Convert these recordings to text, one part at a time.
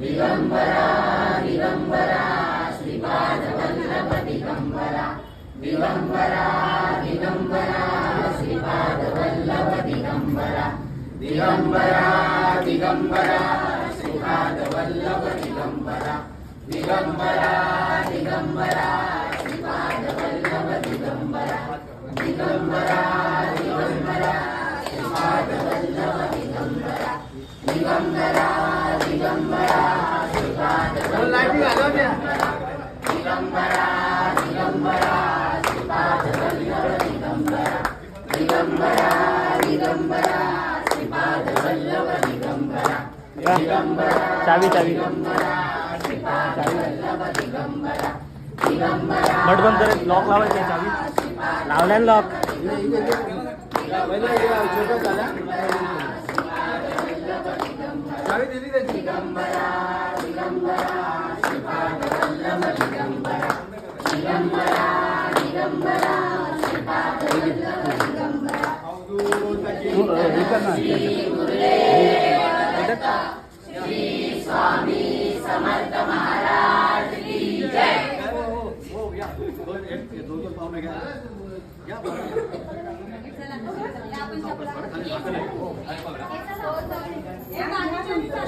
दिगंबरा दिगंबरा श्रीपाद वल्लभ दिगंबरा दिगंबरा दिगंबरा श्रीपाद वल्लभ दिगंबरा दिगंबरा दिगंबरा श्रीपाद वल्लभ दिगंबरा दिगंबरा दिगंबरा श्रीपाद वल्लभ दिगंबरा दिगंबरा दिगंबरा श्रीपाद वल्लभ दिगंबरा दिगंबरा दिगंबरा श्रीपाद वल्लभ दिगंबरा दिगंबरा दिगंबरा श्रीपाद वल्लभ दिगंबरा दिगंबरा दिगंबरा श्रीपाद वल्लभ दिगंबरा दिगंबरा चावी चावी श्रीपाद वल्लभ दिगंबरा दिगंबरा नट बंद कर लॉक लावायचं चावी लावल्यान लॉक चावी दिली त्याची दिगंबरा दिगंबरा श्रीपाद वल्लभ दिगंबरा दिगंबरा दिगंबरा श्रीपाद वल्लभ दिगंबरा श्री स्वामी समर्थ महाराज की जय.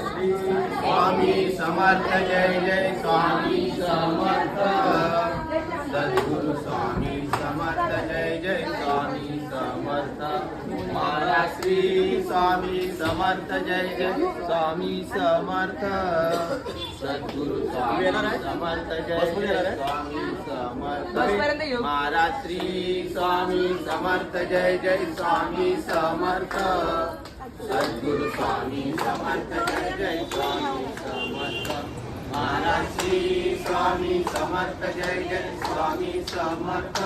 स्वामी समर्थ जय जय स्वामी समर्थ सद्गुरु स्वामी समर्थ जय जय स्वामी समर्थ महाराज श्री स्वामी समर्थ जय जय स्वामी समर्थ सद्गुरु स्वामी समर्थ जय जय स्वामी समर्थ महाराज श्री स्वामी समर्थ जय जय स्वामी समर्थ सद्गुरु स्वामी समर्थ जय जय स्वामी समर्थ महाराज श्री स्वामी समर्थ जय जय स्वामी समर्थ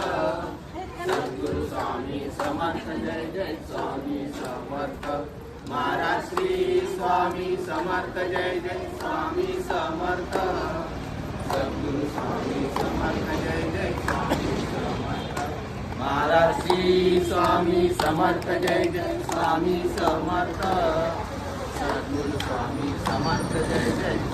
सद्गुरु स्वामी समर्थ जय जय स्वामी समर्थ महाराज श्री स्वामी समर्थ जय जय स्वामी समर्थ सद्गुरु स्वामी समर्थ जय जय स्वामी समर्थ महाराज श्री स्वामी समर्थ जय जय स्वामी समर्थ सद्गुरु स्वामी समर्थ जय जय